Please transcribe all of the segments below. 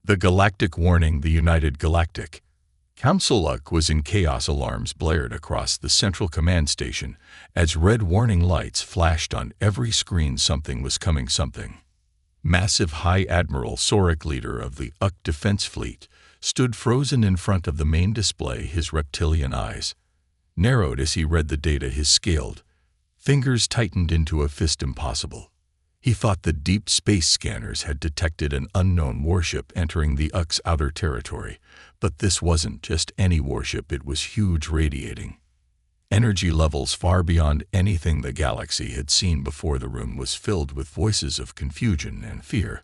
The Galactic warning, the United Galactic. Council UC was in chaos. Alarms blared across the central command station as red warning lights flashed on every screen. Something was coming, something. Massive High Admiral Sorek, leader of the UC Defense Fleet, stood frozen in front of the main display, his reptilian eyes narrowed as he read the data, his scaled fingers tightened into a fist. Impossible. He thought the deep space scanners had detected an unknown warship entering the UC's outer territory, but this wasn't just any warship. It was huge, radiating energy levels far beyond anything the galaxy had seen before. The room was filled with voices of confusion and fear.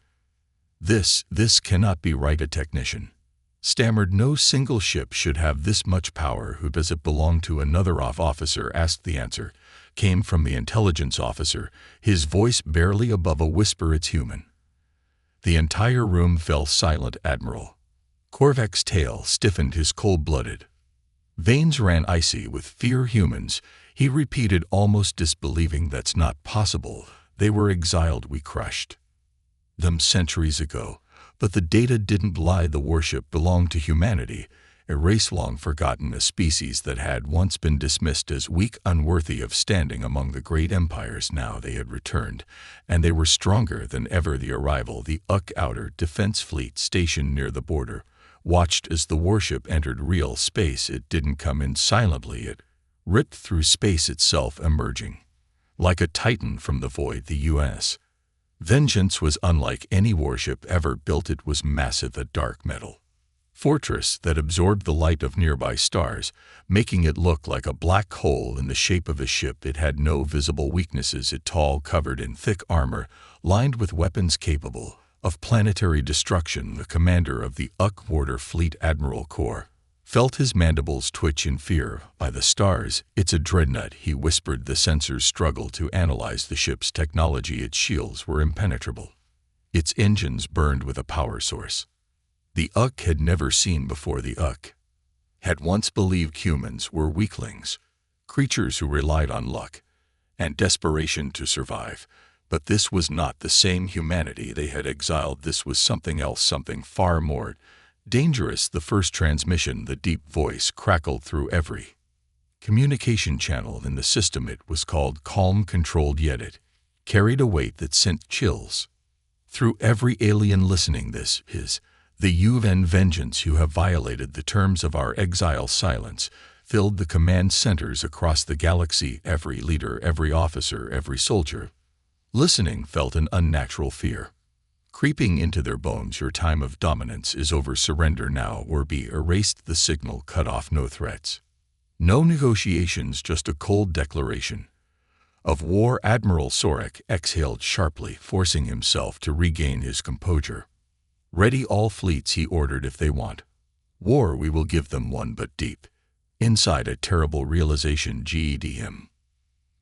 This cannot be right, a technician stammered. No single ship should have this much power. Who does it belong to? Another officer asked. The answer came from the intelligence officer, his voice barely above a whisper. It's human. The entire room fell silent. Admiral Korvac's tail stiffened, his cold-blooded veins ran icy with fear. Humans, he repeated, almost disbelieving. That's not possible. They were exiled. We crushed them centuries ago. But the data didn't lie. The warship belonged to humanity, a race long forgotten, a species that had once been dismissed as weak, unworthy of standing among the great empires. Now they had returned, and they were stronger than ever. The arrival, the UC Outer Defense Fleet, stationed near the border, watched as the warship entered real space. It didn't come in silently. It ripped through space itself, emerging like a titan from the void. The U.S. Vengeance was unlike any warship ever built. It was massive, a dark metal fortress that absorbed the light of nearby stars, making it look like a black hole in the shape of a ship. It had no visible weaknesses. It tall, covered in thick armor, lined with weapons capable of planetary destruction. The commander of the UC Border Fleet, Admiral Kor, felt his mandibles twitch in fear. By the stars, it's a dreadnought, he whispered. The sensors struggled to analyze the ship's technology. Its shields were impenetrable. Its engines burned with a power source the UC had never seen before. The UC had once believed humans were weaklings, creatures who relied on luck and desperation to survive. But this was not the same humanity they had exiled. This was something else, something far more dangerous. The first transmission, the deep voice crackled through every communication channel in the system. It was called calm, controlled, yet it carried a weight that sent chills through every alien listening. This is the UN vengeance. You have violated the terms of our exile. Silence filled the command centers across the galaxy. Every leader, every officer, every soldier listening felt an unnatural fear creeping into their bones. Your time of dominance is over. Surrender now or be erased. The signal cut off. No threats, no negotiations, just a cold declaration of war. Admiral Sorek exhaled sharply, forcing himself to regain his composure. Ready all fleets, he ordered. If they want war, we will give them one. But deep inside, a terrible realization GED him.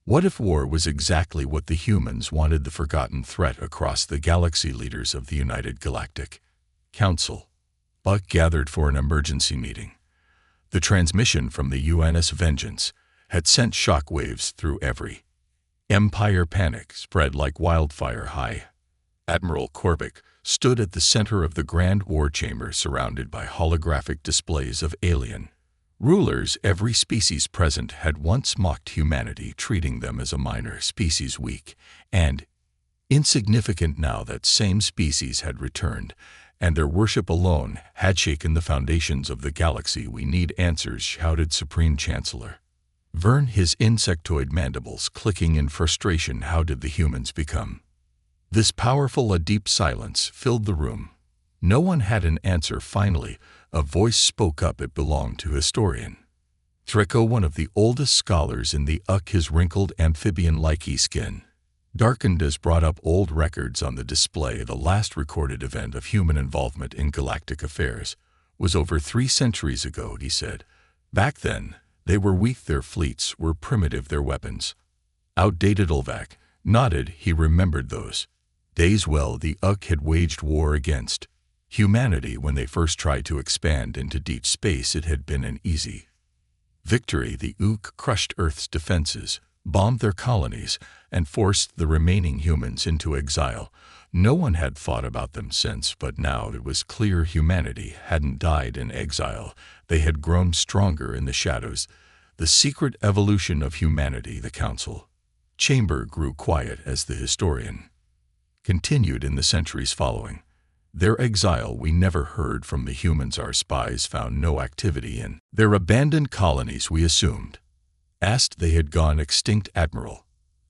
What if war was exactly what the humans wanted? The forgotten threat across the galaxy. Leaders of the United Galactic Council UC gathered for an emergency meeting. The transmission from the UNS Vengeance had sent shockwaves through every empire. Panic spread like wildfire. High Admiral Korvak stood at the center of the Grand War Chamber, surrounded by holographic displays of alien rulers. Every species present had once mocked humanity, treating them as a minor species, weak and insignificant. Now that same species had returned, and their worship alone had shaken the foundations of the galaxy. We need answers, shouted Supreme Chancellor Vern, his insectoid mandibles clicking in frustration. How did the humans become this powerful? A deep silence filled the room. No one had an answer. Finally, a voice spoke up. It belonged to historian Trico, one of the oldest scholars in the UC. His wrinkled amphibian-like skin darkened as brought up old records on the display. The last recorded event of human involvement in galactic affairs was over 3 centuries ago, he said. Back then, they were weak, their fleets were primitive, their weapons outdated. Ulvac nodded. He remembered those days well. The UC had waged war against humanity when they first tried to expand into deep space. It had been an easy victory. The UC crushed Earth's defenses, bombed their colonies, and forced the remaining humans into exile. No one had thought about them since, but now it was clear humanity hadn't died in exile. They had grown stronger in the shadows. The secret evolution of humanity, the council chamber grew quiet as the historian continued in the centuries following. Their exile we never heard from the humans our spies found no activity in. Their abandoned colonies we assumed. Asked they had gone extinct, Admiral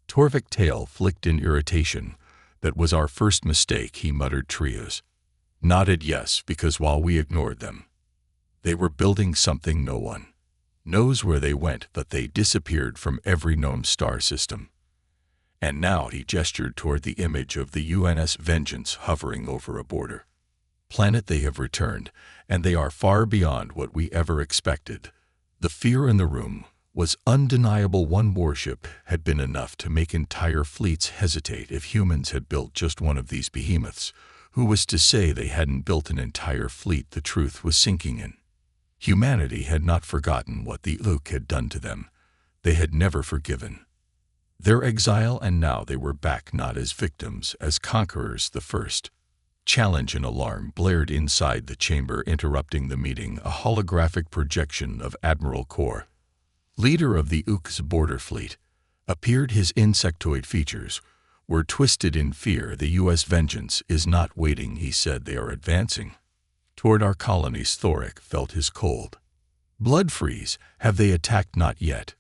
Torvik tail flicked in irritation. That was our first mistake, he muttered. Trios nodded yes, because while we ignored them, they were building something no one knows where they went, but they disappeared from every known star system. And now he gestured toward the image of the UNS Vengeance hovering over a border planet. They have returned, and they are far beyond what we ever expected. The fear in the room was undeniable. One warship had been enough to make entire fleets hesitate. If humans had built just one of these behemoths, who was to say they hadn't built an entire fleet? The truth was sinking in. Humanity had not forgotten what the Ook had done to them. They had never forgiven their exile, and now they were back, not as victims, as conquerors. The first challenge and alarm blared inside the chamber, interrupting the meeting. A holographic projection of Admiral Kor, leader of the Ook's border fleet, appeared. His insectoid features were twisted in fear. The U.S. Vengeance is not waiting, he said. They are advancing toward our colonies. Thorik felt his cold blood freeze. Have they attacked? Not yet,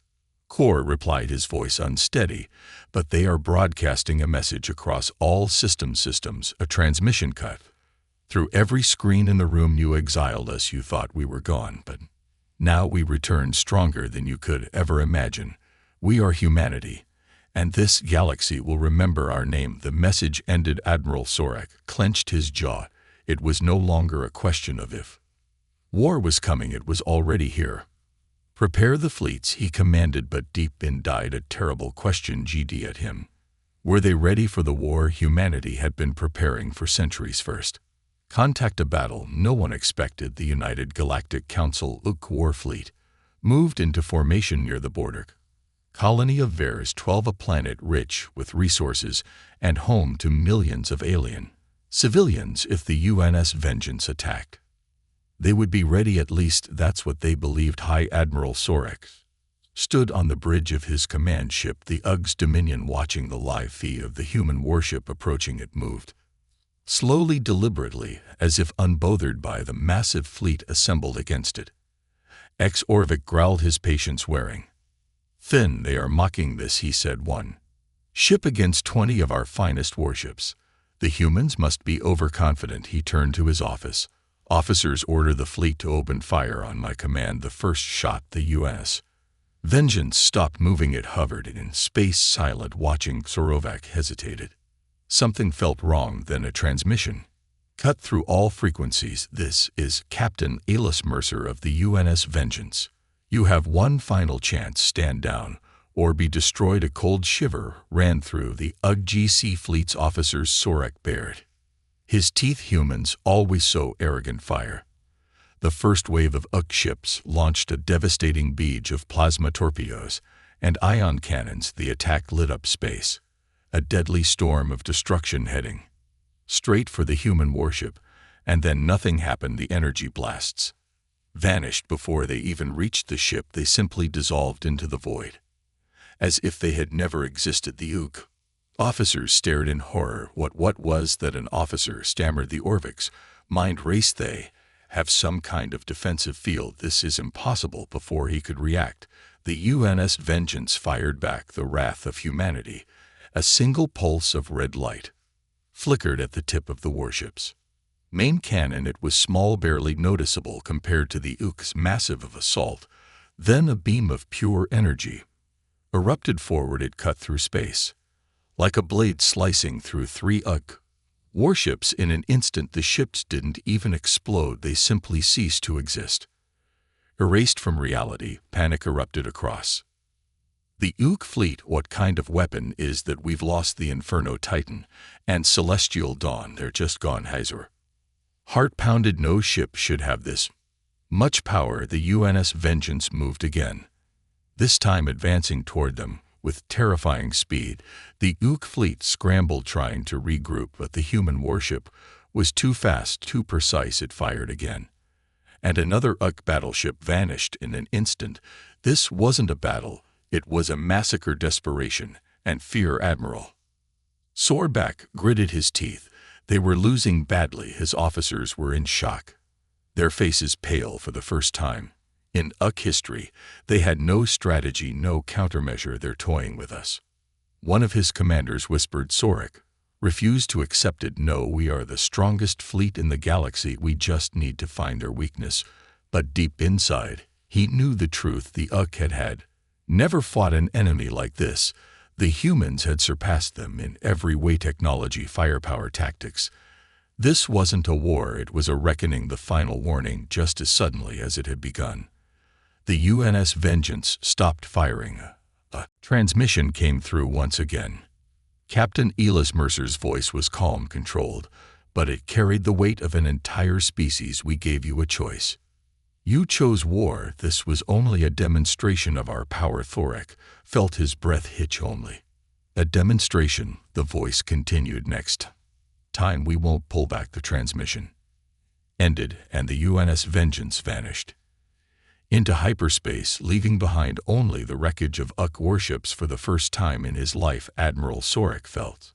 Kor replied, his voice unsteady, but they are broadcasting a message across all systems. A transmission cut through every screen in the room. You exiled us. You thought we were gone, but now we return stronger than you could ever imagine. We are humanity, and this galaxy will remember our name. The message ended. Admiral Sorak clenched his jaw. It was no longer a question of if war was coming, it was already here. Prepare the fleets, he commanded, but deep in died a terrible question. GD at him. Were they ready for the war humanity had been preparing for centuries? First contact, a battle no one expected. The United Galactic Council Ook war fleet moved into formation near the border colony of Vers 12, a planet rich with resources and home to millions of alien civilians. If the UNS Vengeance attacked, they would be ready. At least that's what they believed. High Admiral Sorak stood on the bridge of his command ship, the UG's Dominion, watching the live feed of the human warship approaching. It moved slowly, deliberately, as if unbothered by the massive fleet assembled against it. Orvik growled, his patience wearing thin. They are mocking this, he said. One ship against 20 of our finest warships. The humans must be overconfident. He turned to his office. Officers, order the fleet to open fire on my command. The first shot. The U.S. Vengeance stopped moving. It hovered in space, silent, watching. Sorovak hesitated. Something felt wrong. Then a transmission cut through all frequencies. This is Captain Alis Mercer of the UNS Vengeance. You have one final chance. Stand down or be destroyed. A cold shiver ran through the UGC fleet's officers. Sorak bared his teeth. Humans, always so arrogant. Fire. The first wave of UG ships launched a devastating beach of plasma torpedoes and ion cannons. The attack lit up space, a deadly storm of destruction heading straight for the human warship. And then nothing happened. The energy blasts vanished before they even reached the ship. They simply dissolved into the void, as if they had never existed. The UG officers stared in horror. What was that? An officer stammered. The Orvik's mind raced. They have some kind of defensive field. This is impossible. Before he could react, the UNS Vengeance fired back. The wrath of humanity. A single pulse of red light flickered at the tip of the warship's main cannon. It was small, barely noticeable compared to the UK's massive of assault. Then a beam of pure energy erupted forward. It cut through space like a blade, slicing through 3 UG warships in an instant. The ships didn't even explode. They simply ceased to exist. Erased from reality, panic erupted across the UG fleet. What kind of weapon is that? We've lost the Inferno Titan and Celestial Dawn. They're just gone. Hazor heart pounded. No ship should have this much power. The UNS Vengeance moved again, this time advancing toward them With terrifying speed, the Ook fleet scrambled trying to regroup, but the human warship was too fast, too precise. It fired again. And another Ook battleship vanished in an instant. This wasn't a battle. It was a massacre. Desperation and fear. Admiral Sorback gritted his teeth. They were losing badly. His officers were in shock, their faces pale. For the first time in Ook history, they had no strategy, no countermeasure. They're toying with us. One of his commanders whispered. Sorek refused to accept it. No, we are the strongest fleet in the galaxy. We just need to find their weakness. But deep inside, he knew the truth. The Ook had never fought an enemy like this. The humans had surpassed them in every way: technology, firepower, tactics. This wasn't a war, it was a reckoning, the final warning. Just as suddenly as it had begun, the UNS Vengeance stopped firing. A transmission came through once again. Captain Elis Mercer's voice was calm, controlled, but it carried the weight of an entire species. We gave you a choice. You chose war. This was only a demonstration of our power. Thorek felt his breath hitch. Only a demonstration, the voice continued. Next time we won't pull back. The transmission ended, and the UNS Vengeance vanished into hyperspace, leaving behind only the wreckage of Ook warships. For the first time in his life, Admiral Sorek felt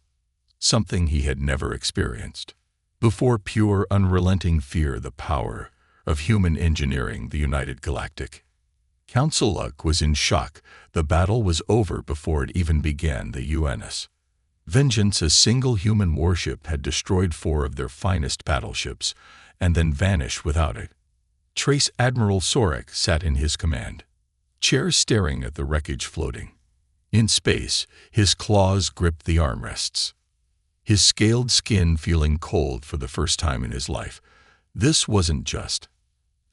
something he had never experienced before: pure, unrelenting fear, the power of human engineering. The United Galactic Council Ook was in shock. The battle was over before it even began. The UNS Vengeance, a single human warship, had destroyed 4 of their finest battleships and then vanished without it. Trace. Admiral Sorek sat in his command chair, staring at the wreckage floating in space. His claws gripped the armrests, his scaled skin feeling cold for the first time in his life. This wasn't just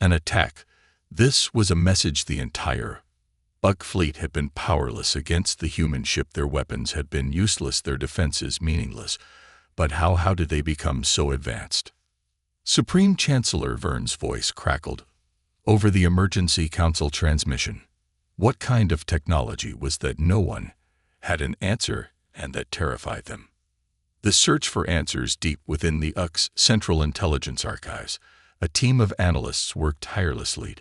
an attack. This was a message. The entire Ook fleet had been powerless against the human ship. Their weapons had been useless, their defenses meaningless. But how did they become so advanced? Supreme Chancellor Vern's voice crackled over the emergency council transmission. What kind of technology was that? No one had an answer, and that terrified them. The search for answers deep within the Ook's Central Intelligence Archives. A team of analysts worked tirelessly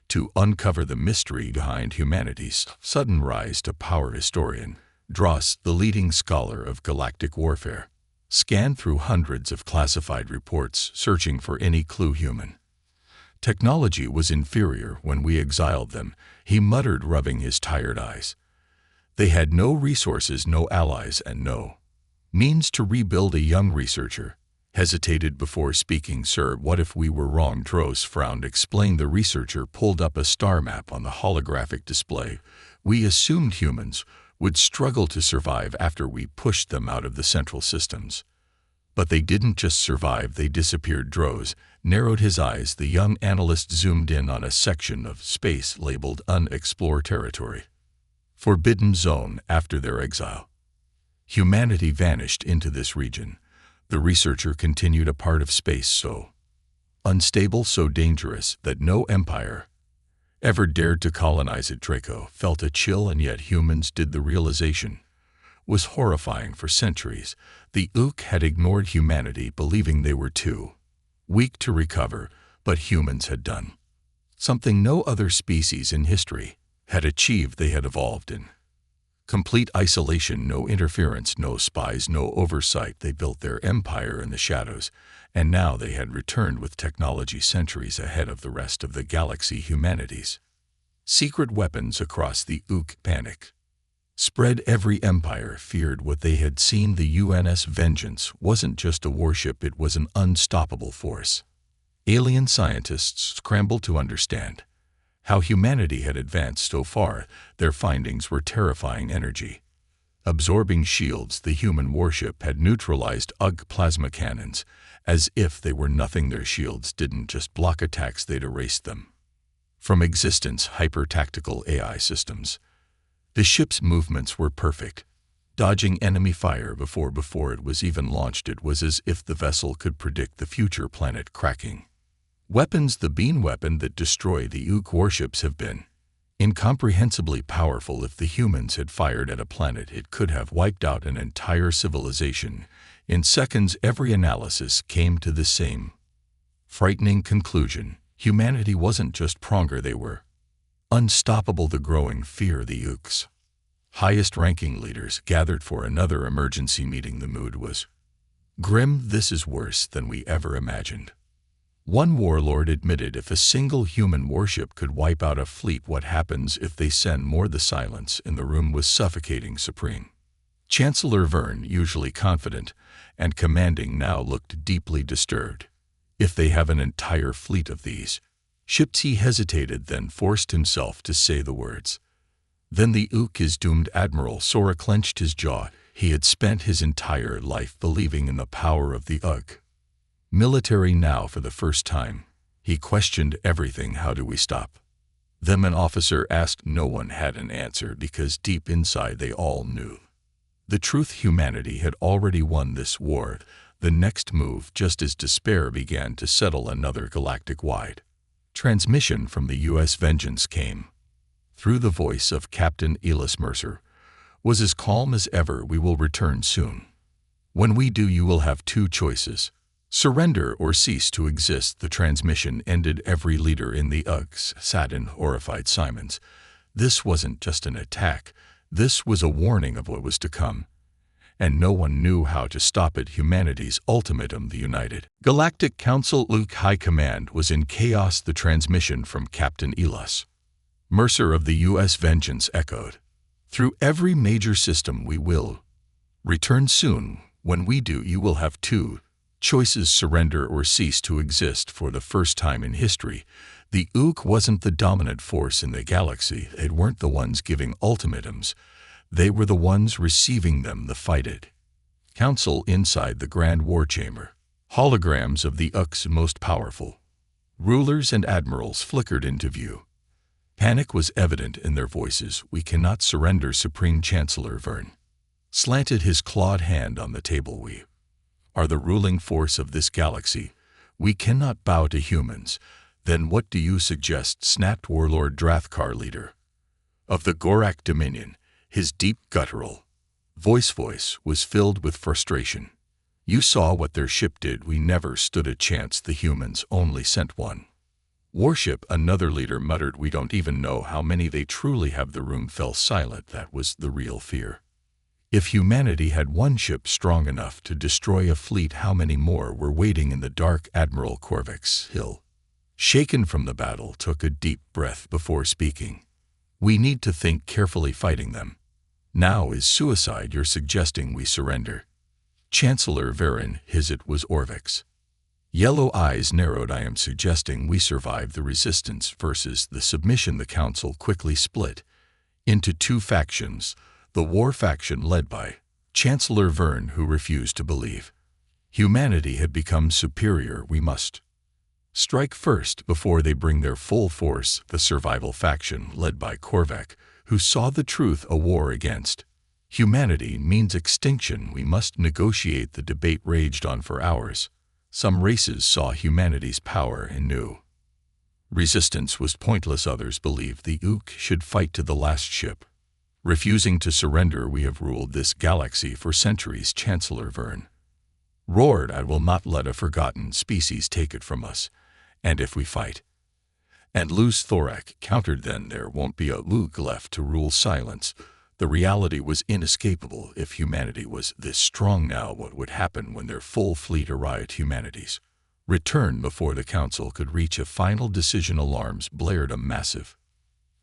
to uncover the mystery behind humanity's sudden rise to power. Historian Dross, the leading scholar of galactic warfare, scanned through hundreds of classified reports, searching for any clue. Human technology was inferior when we exiled them, he muttered, rubbing his tired eyes. They had no resources, no allies, and no means to rebuild. A young researcher hesitated before speaking. Sir, what if we were wrong? Dross frowned. Explain. The researcher pulled up a star map on the holographic display. We assumed humans would struggle to survive after we pushed them out of the central systems. But they didn't just survive, they disappeared. Dross narrowed his eyes. The young analyst zoomed in on a section of space labeled Unexplored Territory, Forbidden Zone. After their exile, humanity vanished into this region. The researcher continued. A part of space so unstable, so dangerous, that no empire ever dared to colonize it. Draco felt a chill, and yet humans did. The realization was horrifying. For centuries, the Ook had ignored humanity, believing they were too weak to recover, but humans had done something no other species in history had achieved. They had evolved in complete isolation, no interference, no spies, no oversight. They built their empire in the shadows, and now they had returned with technology centuries ahead of the rest of the galaxy. Humanity's secret weapons across the Ook. Panic spread. Every empire feared what they had seen. The UNS Vengeance wasn't just a warship, it was an unstoppable force. Alien scientists scrambled to understand how humanity had advanced so far. Their findings were terrifying. Energy absorbing shields. The human warship had neutralized Ook plasma cannons as if they were nothing. Their shields didn't just block attacks, they'd erased them from existence. Hyper-tactical AI systems. The ship's movements were perfect, dodging enemy fire before it was even launched. It was as if the vessel could predict the future. Planet cracking weapons. The beam weapon that destroyed the Ook warships have been Incomprehensibly powerful. If the humans had fired at a planet, it could have wiped out an entire civilization. In seconds, every analysis came to the same frightening conclusion. Humanity wasn't just stronger, they were unstoppable. The growing fear. The UK's highest-ranking leaders gathered for another emergency meeting. The mood was grim. This is worse than we ever imagined. One warlord admitted, if a single human warship could wipe out a fleet, what happens if they send more? The silence in the room was suffocating. Supreme Chancellor Verne, usually confident and commanding, now looked deeply disturbed. If they have an entire fleet of these ships, he hesitated, then forced himself to say the words. Then the UK is doomed. Admiral Sora clenched his jaw. He had spent his entire life believing in the power of the UK military. Now, for the first time, he questioned everything. How do we stop them? An officer asked. No one had an answer, because deep inside they all knew the truth. Humanity had already won this war. The next move, just as despair began to settle, another galactic-wide transmission from the U.S. Vengeance came. Through the voice of Captain Elis Mercer was as calm as ever. We will return soon. When we do, you will have two choices: surrender or cease to exist. The transmission ended. Every leader in the UGS sat in horrified silence. This wasn't just an attack. This was a warning of what was to come, and no one knew how to stop it. Humanity's ultimatum. The United Galactic Council UK High Command was in chaos. The transmission from Captain Elis Mercer of the U.S. Vengeance echoed through every major system. We will return soon. When we do, you will have two choices: surrender or cease to exist. For the first time in history, the UK wasn't the dominant force in the galaxy. They weren't the ones giving ultimatums. They were the ones receiving them. The fighted council inside the Grand War Chamber. Holograms of the UK's most powerful rulers and admirals flickered into view. Panic was evident in their voices. We cannot surrender. Supreme Chancellor Verne slanted his clawed hand on the table. We are the ruling force of this galaxy. We cannot bow to humans. Then what do you suggest? Snapped Warlord Drathkar, leader of the Gorak Dominion. His deep guttural voice was filled with frustration. You saw what their ship did. We never stood a chance. The humans only sent one warship. Another leader muttered. We don't even know how many they truly have. The room fell silent. That was the real fear. If humanity had one ship strong enough to destroy a fleet, how many more were waiting in the dark? Admiral Korvax Hill, shaken from the battle, took a deep breath before speaking. We need to think carefully. Fighting them now is suicide. You're suggesting we surrender? Chancellor Varen, it was Orvix. Yellow eyes narrowed. I am suggesting we survive the resistance versus the submission. The council quickly split into two factions. The war faction led by Chancellor Verne, who refused to believe humanity had become superior. We must strike first before they bring their full force. The survival faction led by Korvac, who saw the truth. A war against humanity means extinction. We must negotiate. The debate raged on for hours. Some races saw humanity's power and knew resistance was pointless. Others believed the UK should fight to the last ship, refusing to surrender. We have ruled this galaxy for centuries. Chancellor Verne roared. I will not let a forgotten species take it from us. And if we fight and lose, Thorak countered, then there won't be a UK left to rule. Silence. The reality was inescapable. If humanity was this strong now, what would happen when their full fleet arrived? Humanity's return before the council could reach a final decision. Alarms blared. A massive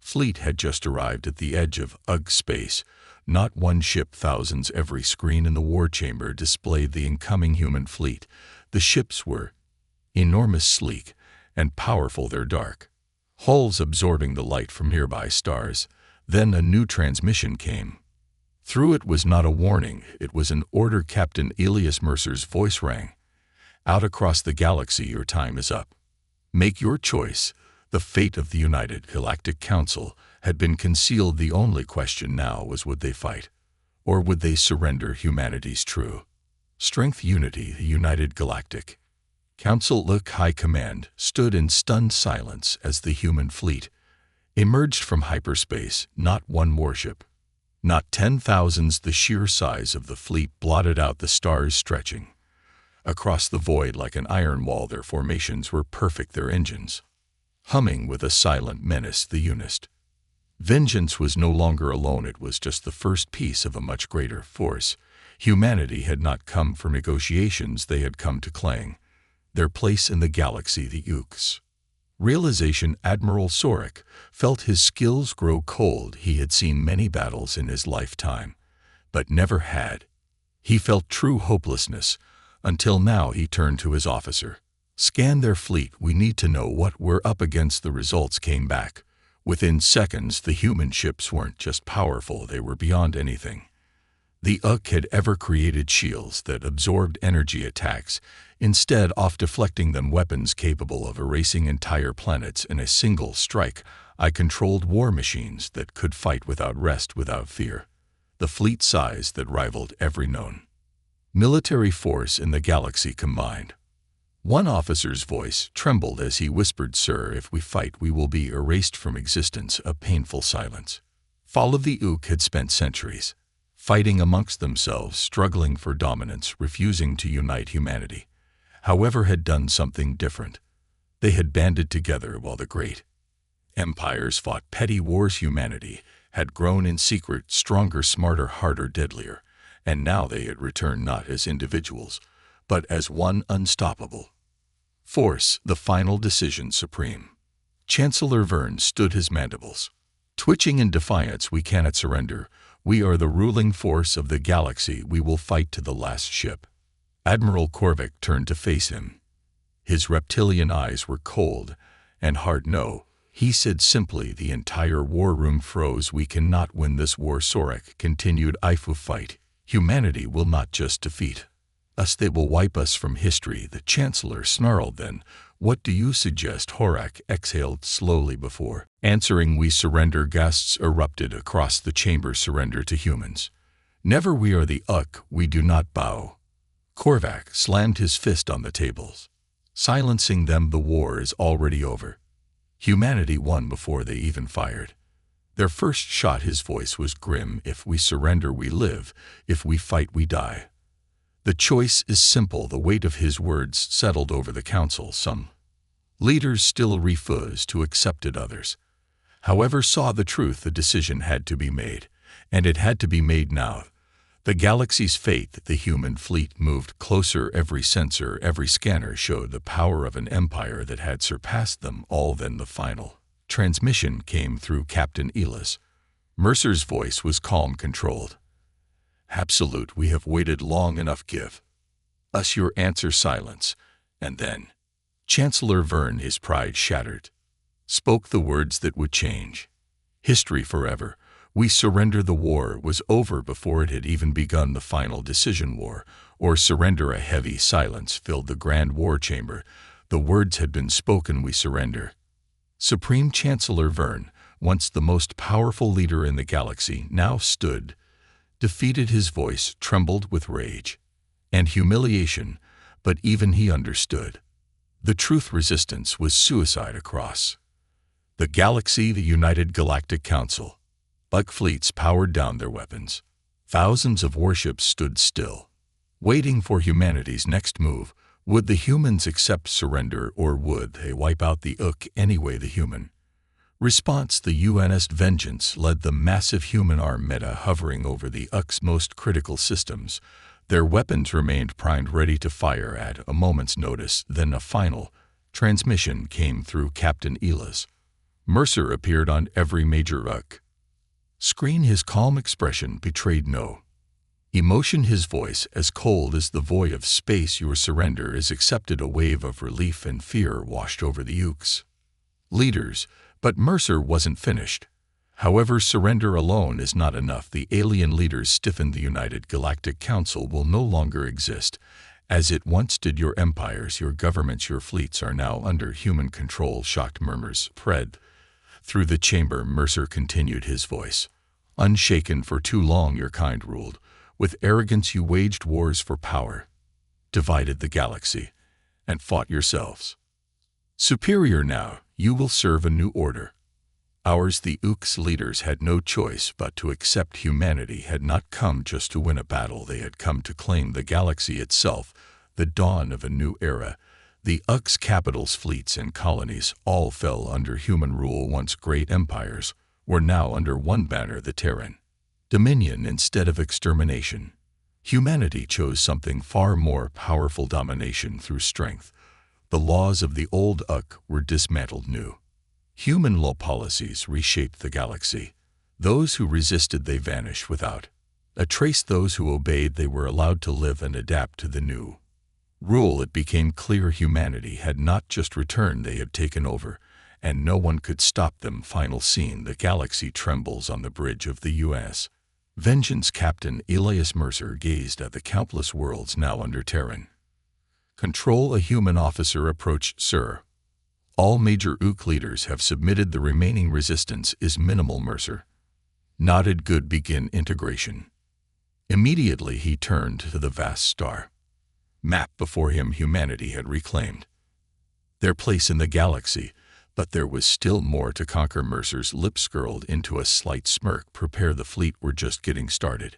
fleet had just arrived at the edge of UG space. Not one ship, thousands. Every screen in the war chamber displayed the incoming human fleet. The ships were enormous, sleek, and powerful, their dark hulls absorbing the light from nearby stars. Then a new transmission came. Through it was not a warning, it was an order. Captain Elias Mercer's voice rang out across the galaxy. Your time is up. Make your choice. The fate of the United Galactic Council had been concealed. The only question now was, would they fight, or would they surrender? Humanity's true strength, unity. The United Galactic Council UK High Command stood in stunned silence as the human fleet emerged from hyperspace, not one warship. Not 10,000s, the sheer size of the fleet blotted out the stars stretching. Across the void like an iron wall their formations were perfect, their engines humming with a silent menace, the unist. Vengeance was no longer alone, it was just the first piece of a much greater force. Humanity had not come for negotiations, they had come to claim their place in the galaxy, the Ukes. Realization. Admiral Sorik felt his skills grow cold. He had seen many battles in his lifetime, but never had. He felt true hopelessness, until now he turned to his officer. Scan their fleet, we need to know what we're up against. The results came back. Within seconds, the human ships weren't just powerful, they were beyond anything the UK had ever created. Shields that absorbed energy attacks, instead of deflecting them, weapons capable of erasing entire planets in a single strike. I controlled war machines that could fight without rest, without fear. The fleet size that rivaled every known military force in the galaxy combined. One officer's voice trembled as he whispered, "Sir, if we fight, we will be erased from existence." A painful silence followed. The UK had spent centuries fighting amongst themselves, struggling for dominance, refusing to unite humanity. However, had done something different. They had banded together while the great empires fought petty wars. Humanity had grown in secret, stronger, smarter, harder, deadlier, and now they had returned not as individuals, but as one unstoppable force. The final decision supreme. Chancellor Verne stood, his mandibles twitching in defiance. We cannot surrender. We are the ruling force of the galaxy. We will fight to the last ship. Admiral Korvac turned to face him. His reptilian eyes were cold and hard. "No," he said simply. The entire war room froze. "We cannot win this war," Sorik continued. "If we fight, humanity will not just defeat us, they will wipe us from history." The Chancellor snarled. "Then, what do you suggest?" Horak exhaled slowly before answering. "We surrender." Gasps erupted across the chamber. "Surrender to humans? Never. We are the UK. We do not bow." Korvac slammed his fist on the tables, silencing them. "The war is already over. Humanity won before they even fired their first shot." His voice was grim. "If we surrender, we live. If we fight, we die. The choice is simple." The weight of his words settled over the council. Some leaders still refused to accept it. Others, however, saw the truth. The decision had to be made, and it had to be made now. The galaxy's fate. The human fleet moved closer. Every sensor, every scanner showed the power of an empire that had surpassed them all. Then the final transmission came through. Captain Elis. Mercer's voice was calm, controlled. "Absolute. We have waited long enough. Give us your answer." Silence. And then Chancellor Verne, his pride shattered, spoke the words that would change history forever. "We surrender." The war was over before it had even begun. The final decision, war or surrender. A heavy silence filled the grand war chamber. The words had been spoken. "We surrender." Supreme Chancellor Verne, once the most powerful leader in the galaxy, now stood defeated. His voice trembled with rage and humiliation, but even he understood the truth. Resistance was suicide. Across the galaxy, the United Galactic Council UK fleets powered down their weapons. Thousands of warships stood still, waiting for humanity's next move. Would the humans accept surrender, or would they wipe out the UK anyway? The human response. The UN's vengeance led the massive human armada hovering over the UK's most critical systems. Their weapons remained primed, ready to fire at a moment's notice. Then a final transmission came through. Captain Elis. Mercer appeared on every major UK screen. His calm expression betrayed no emotion. His voice as cold as the void of space. "Your surrender is accepted." A wave of relief and fear washed over the UK's leaders. But Mercer wasn't finished. However, surrender alone is not enough. The alien leaders stiffened. "The United Galactic Council will no longer exist as it once did. Your empires, your governments, your fleets are now under human control." Shocked murmurs spread through the chamber. Mercer continued, his voice unshaken. "For too long your kind ruled. With arrogance you waged wars for power, divided the galaxy, and fought yourselves. Superior. Now you will serve a new order. The UK's leaders had no choice but to accept humanity had not come just to win a battle, they had come to claim the galaxy itself, the dawn of a new era. The UK's capitals, fleets, and colonies all fell under human rule. Once great empires were now under one banner, the Terran dominion instead of extermination. Humanity chose something far more powerful: domination through strength. The laws of the old UK were dismantled. New human law policies reshaped the galaxy. Those who resisted, they vanished without a trace. Those who obeyed, they were allowed to live and adapt to the new rule. It became clear humanity had not just returned, they had taken over, and no one could stop them. Final scene: the galaxy trembles on the bridge of the U.S. Vengeance. Captain Elias Mercer gazed at the countless worlds now under Terran control. A human officer approached. Sir, all major UK leaders have submitted. The remaining resistance is minimal. Mercer nodded. Good, begin integration. Immediately he turned to the vast star map before him. Humanity had reclaimed their place in the galaxy, but there was still more to conquer. Mercer's lips curled into a slight smirk. Prepare, the fleet were just getting started.